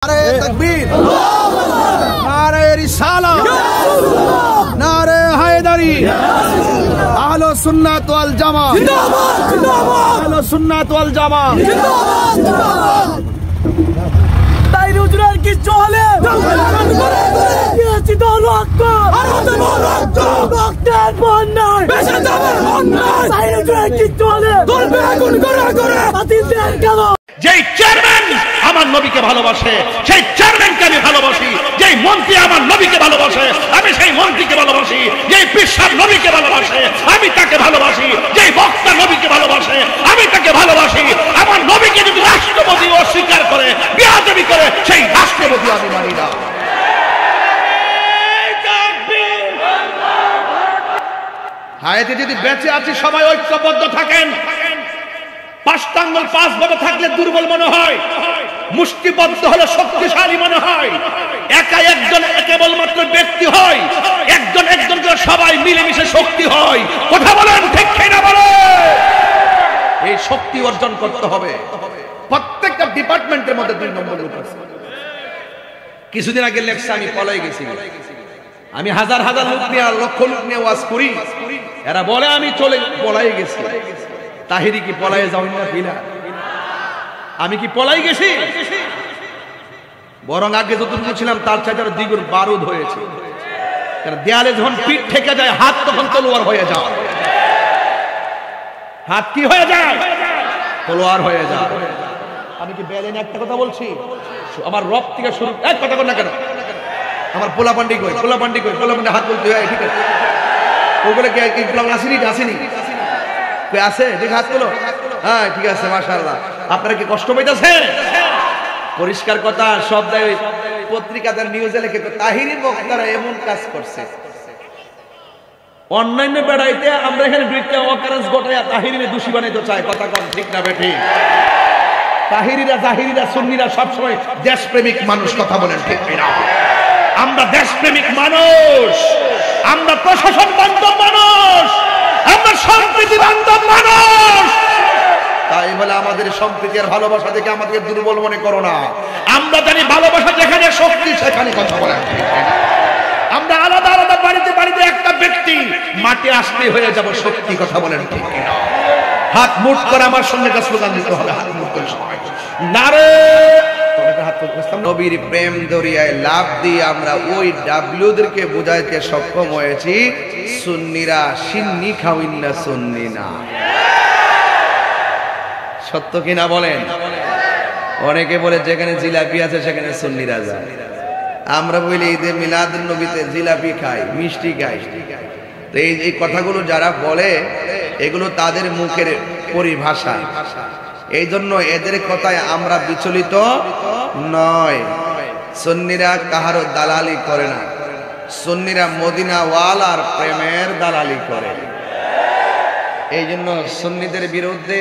नारे तकबीर, नारे रिसालत, नारे हैदरी, अहले सुन्नत वल जमात, अहले सुन्नत वल जमात। হুজুরের কি চলে যেই চেয়ারম্যান আমার নবীকে ভালোবাসে সেই চেয়ারম্যানকে আমি ভালোবাসি, যেই মন্ত্রী আমার নবীকে ভালোবাসে আমি সেই মন্ত্রীকে ভালোবাসি, যেই বিশ্বাস নবীকে ভালোবাসে আমি তাকে ভালোবাসি, যেই বক্তা নবীকে ভালোবাসে আমি তাকে ভালোবাসি। আমার নবীকে যদি রাষ্ট্রপতি অস্বীকার করে বেয়াদবি করে সেই রাষ্ট্রপতি আমি মানি না। হায়াতে যদি বেঁচে আছি সবাই ঐক্যবদ্ধ থাকেন। পাঁচটাঙ্গল পাঁচ ভাবে থাকলে দুর্বল মনে হয়, মুষ্টিবদ্ধ হলে শক্তিশালী মনে হয়। একা একজন কেবলমাত্র ব্যক্তি হয়, একজন একজনকে সবাই মিলেমিশে শক্তি হয়। কথা বলেন ঠিক কিনা বলেন? এই শক্তি অর্জন করতে হবে। প্রত্যেকটা ডিপার্টমেন্টের মধ্যে 2 নম্বর লোক আছে। কিছুদিন আগে লেকচার আমি পলাই গেছি, আমি হাজার হাজার লোক নিয়ে লক্ষ লোক নিয়ে ওয়াজ করি, এরা বলে আমি চলে পলাই গেছি। তাহিরি কি পলায়ে যাওনি না কিনা? আমি কি পলাই গেছি? বরং আগে যতটুকু ছিলাম তার চাইতে আরো দ্বিগুণ বারুদ হয়েছে। কারণ দেয়ালে যখন পিঠ ঠেকে যায় হাত তখন তলোয়ার হয়ে যায়। হাত কি হয়ে যায়? তলোয়ার হয়ে যায়। আমি কি বেলেন একটা কথা বলছি? আমার রব থেকে শুরু এক কথা কর না কেন? আমার পোলাপান্ডি কই, পোলাপান্ডি কই, পোলাপান্ডি হাত বলতে হয় ঠিক আছে। ওগুলো কি পোলাপান্ডি আসেনি? আসেনি আছে দেখ হাত তোলো। হ্যাঁ ঠিক আছে মাশাআল্লাহ। আপনারা কি কষ্ট পাইতেছেন? পরিষ্কার কথা, সব পত্রিকাতে নিউজে লিখে তাহিরি বক্তারা এমন কাজ করছে। অনলাইন বেড়াইতে আমরা এখানে দুইটা অকারেন্স ঘটাইয়া তাহিরিরে দোষী বানাইতে চাই। কথা কম ঠিক না বেঠিক? তাহিরিরা জাহিরিরা সুন্নিরা সবসময় দেশপ্রেমিক মানুষ। কথা বলেন ঠিক কিনা? আমরা দেশপ্রেমিক মানুষ, আমরা প্রশাসন বান্ধব মানুষ, আমরা সম্প্রীতি বান্ধব মানুষ। তাই বলে আমাদের সম্প্রীতি আর ভালোবাসা দেখে আমাদের দুর্বল মনে করো না। আমরা জানি ভালোবাসা যেখানে শক্তি সেখানে। কথা বলেন ঠিক কিনা? আমরা আলাদা আলাদা বাড়িতে বাড়িতে একটা ব্যক্তি, মাটি আসলে হয়ে যাব শক্তি। কথা বলেন ঠিক কিনা? হাত মুঠ করে আমার সঙ্গে একটা স্লোগান দিতে হবে। হাত মুঠ করে সবাই নারে নবীর প্রেম দরিয়ায় লাভ দিয়ে আমরা ওই ডাব্লিউদেরকে বুঝাইতে সক্ষম হয়েছি সুন্নিরা সিন্নি খাওয়িন না সুন্নি না। সত্য কিনা বলেন? অনেকে বলে যেখানে জিলাপি আছে সেখানে সুন্নিরা যায়। আমরা বলি ঈদে মিলাদুন নবীতে জিলাপি খাই, মিষ্টি খাই। তো এই কথাগুলো যারা বলে এগুলো তাদের মুখের পরিভাষা। এই জন্য এদের কথায় আমরা বিচলিত নয়। সুন্নিরা কাহারও দালালি করে না, সুন্নিরা মদিনা ওয়ালার প্রেমের দালালি করে। এই জন্য সুন্নিদের বিরুদ্ধে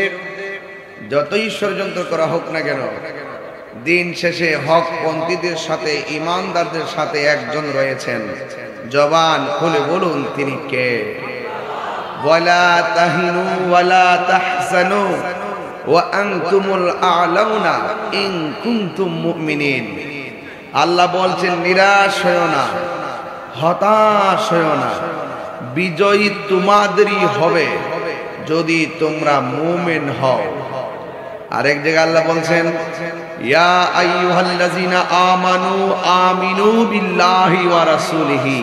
যতই ষড়যন্ত্র করা হোক না কেন, দিন শেষে হক পন্থীদের সাথে ইমানদারদের সাথে একজন রয়েছেন। জবান খুলে বলুন তিনি কে? ওয়ালা তাহিনু ওয়ালা তাহজানু ওয়া আনতুমুল আ'লাউনা ইন কুনতুম মুমিনিন। আল্লাহ বলছেন নিরাশ হয়ো না, হতাশ হয়ো না, বিজয়ী তোমাদেরই হবে যদি তোমরা মুমিন হও। আরেক জায়গায় আল্লাহ বলছেন ইয়া আইয়ুহাল্লাযিনা আমানু আমিনু বিল্লাহি ওয়া রাসূলিহি।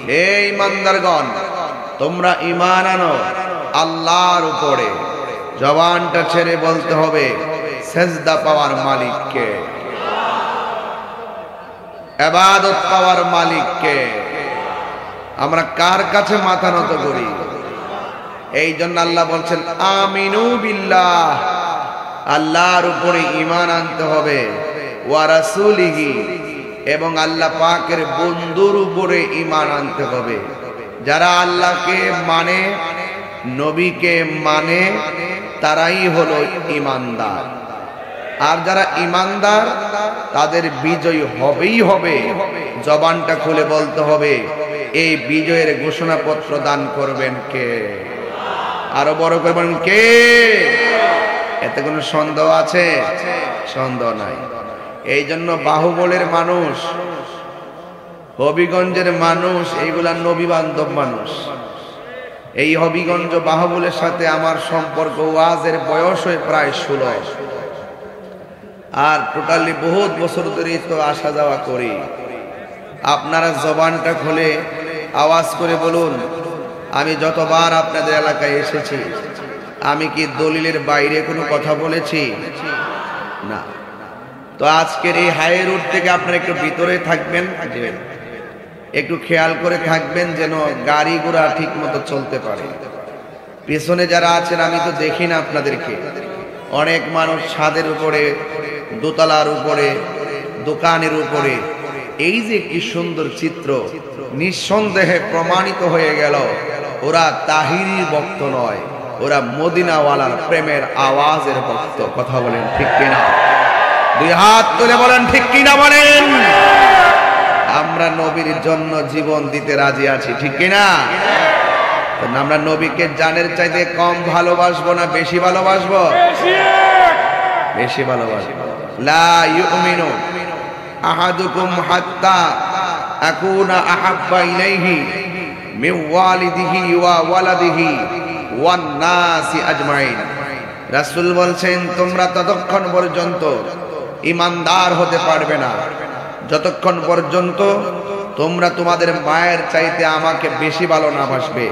হে ঈমানদারগণ তোমরা ঈমান আনো আল্লাহর উপরে। জবানটা ছেড়ে বলতে হবে সেজদা পাওয়ার মালিককে, ইবাদত পাওয়ার মালিককে। আমরা কার কাছে মাথা নত করি? এই জন্য আল্লাহ বলছেন আমিনু বিল্লাহ, আল্লাহর উপরে ঈমান আনতে হবে, ওয়া রাসূলিহি, এবং আল্লাহ পাকের বন্ধুর উপরে ঈমান আনতে হবে। যারা আল্লাহকে মানে, নবীকে মানে, তারাই হলো ঈমানদার। আর যারা ঈমানদার তাদের বিজয় হবেই হবে। জবানটা খুলে বলতে হবে এই বিজয়ের ঘোষণাপত্র দান করবেন কে? আরো বড় করবেন কে? এতে কোনো সন্দেহ আছে? সন্দেহ নাই। এই জন্য বাহুবলের মানুষ, হবিগঞ্জের মানুষ, এইগুলা নবী বান্ধব মানুষ। এই হবিগঞ্জ বাহুবলের সাথে আমার সম্পর্ক ওয়াজের বয়স হয়ে প্রায় 16, আর টোটালি বহুত বছর ধরে তো আসা যাওয়া করি। আপনারা জবানটা খুলে আওয়াজ করে বলুন, আমি যতবার আপনাদের এলাকায় এসেছি আমি কি দলিলের বাইরে কোনো কথা বলেছি? না। তো আজকের এই হাই রোড থেকে আপনারা একটু ভিতরে থাকবেন, একটু খেয়াল করে থাকবেন যেন গাড়ি ঘোড়া ঠিক মতো চলতে পারে। পেছনে যারা আছেন আমি তো দেখি না আপনাদেরকে, অনেক মানুষ ছাদের উপরে, দোতলার উপরে, দোকানের উপরে। এই যে কি সুন্দর চিত্র, নিঃসন্দেহে প্রমাণিত হয়ে গেল ওরা তাহিরি ভক্ত নয়, ওরা মদিনাওয়ালার প্রেমের আওয়াজের ভক্ত। কথা বলেন ঠিক কিনা? দুই হাত তুলে বলেন ঠিক কিনা বলেন। আমরা নবীর জন্য জীবন দিতে রাজি আছি, ঠিক কিনা? আমরা নবীকে জানের চাইতে কম ভালোবাসবো না বেশি ভালোবাসবো? বেশি ভালোবাসবো। লা ইউমিনু আহাদুকুম হাত্তা আকুনা আহাব্বা ইলাইহি মিন ওয়ালিদিহি ওয়া ওয়ালাদিহি ওয়ান নাসি আজমাইন। রাসূল বলছেন, তোমরা ততক্ষণ পর্যন্ত ঈমানদার হতে পারবে না যতক্ষণ পর্যন্ত তোমরা তোমাদের মায়ের চাইতে আমাকে বেশি ভালো না বাসবে,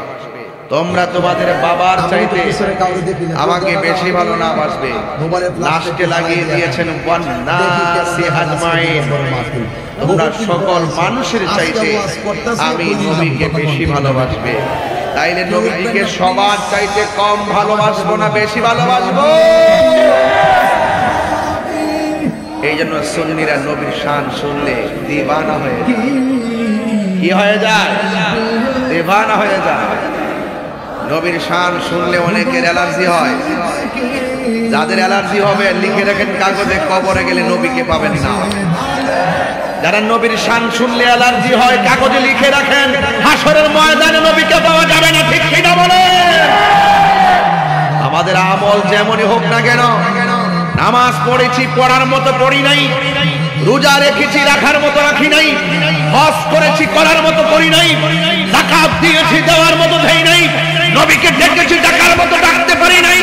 তোমরা তোমাদের বাবার চাইতে আমাকে বেশি ভালো না বাসবে। লাস্টে লাগিয়ে দিয়েছেন ওয়ান নাসি আজমাইন, তোমরা সকল মানুষের চাইতে আমি নবীকে বেশি ভালোবাসবে। তাইলে নবীকে সবার চাইতে কম ভালোবাসবো না বেশি ভালোবাসবো? এই জন্য সুন্নিরা নবীর শান শুনলে দিবানা হয়ে যায়। কি হয়ে যায়? দিবানা হয়ে যায়। নবীর শান শুনলে অনেকের অ্যালার্জি হয়। যাদের অ্যালার্জি হবে লিখে রাখেন কাগজে, কবরে গেলে নবীকে পাবেন না। যারা নবীর শান শুনলে অ্যালার্জি হয় কাগজে লিখে রাখেন, হাসরের ময়দানে নবীকে পাওয়া যাবে না, ঠিক কিনা বলেন? আমাদের আমল যেমনই হোক না কেন, নামাজ পড়েছি পড়ার মতো পড়ি নাই, রোজা রেখেছি রাখার মতো রাখি নাই, হজ করেছি করার মতো করি নাই, যাকাত দিয়েছি দেওয়ার মতো দেই নাই, নবীকে ডেকেছি ডাকার মতো ডাকতে পারি নাই।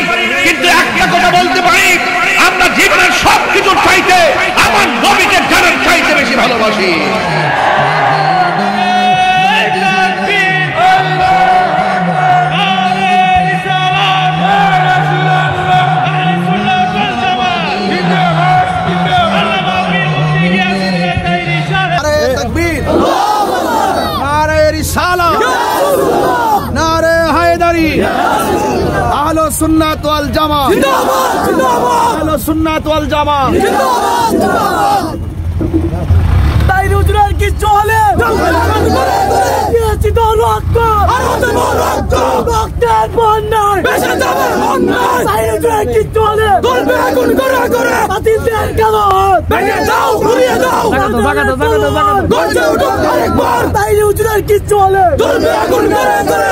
কিন্তু একটা কথা বলতে পারি, আমরা জীবনের সবকিছু চাইতে আমার নবীকে জানার চাইতে বেশি ভালোবাসি। আহলে সুন্নাত ওয়াল জামাত জিন্দাবাদ, জিন্দাবাদ। আহলে সুন্নাত ওয়াল জামাত জিন্দাবাদ, জিন্দাবাদ। তাই রুজুরার কি চলে দিয়েছি তো রক্ত, আরো দেব রক্ত, রক্তের বন্যায় ভেসে যাবে অন্যায়। তাই রুজুরার কি চলে গলবে আগুন করে করে, বাতিলদের কালত ভেঙে দাও, ঘুরিয়ে দাও, গর্জে উঠো আরেকবার। তাই রুজুরার কি চলে গলবে আগুন করে করে।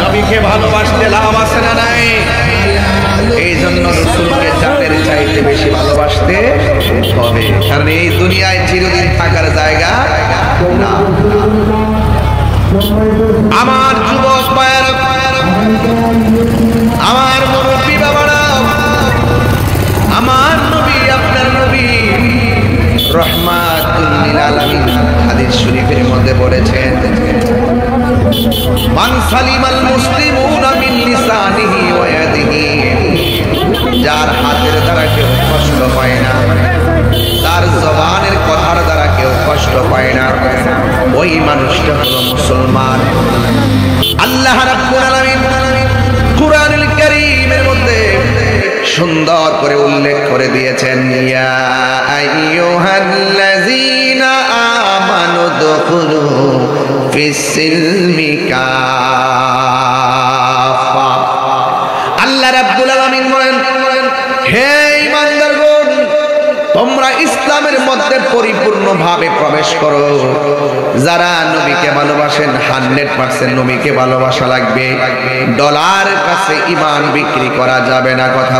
নবীকে ভালোবাসতে লাভ আছে না নাই? এই জন্য রাসূলকে জানের চাইতে বেশি ভালোবাসতে হবে, কারণ এই দুনিয়ায় চিরদিন থাকার জায়গা না। আমার যুবক ভাইয়েরা, আমার মুরব্বী বাবারা, আমার নবী আপনার নবী রাহমাতুল লিল আলামিন হাদিস শরীফের মধ্যে বলেছেন, মান সালিমাল মুসলিমুনা মিন লিসানিহি ওয়া ইয়াদিহি, যার হাতের দ্বারা কেউ কষ্ট পায় না, তার জবানের কথার দ্বারা কেউ কষ্ট পায় না, ওই মানুষটা হলো মুসলমান। আল্লাহ রাব্বুল আলামিন কুরআনুল কারীমের মধ্যে সুন্দর করে উল্লেখ করে দিয়েছেন, ইয়া আইয়ুহাল্লাযীনা আমানু দুখুলু ফিস-সিলমি কাফা। আল্লাহ রাব্বুল আলামিন বলেন, হে ঈমানদারগণ, তোমরা ইসলামের মধ্যে পরিপূর্ণভাবে প্রবেশ করো। যারা নবীকে ভালোবাসেন 100% নবীকে ভালোবাসা লাগবে। ডলারের কাছে ঈমান বিক্রি করা যাবে না। কথা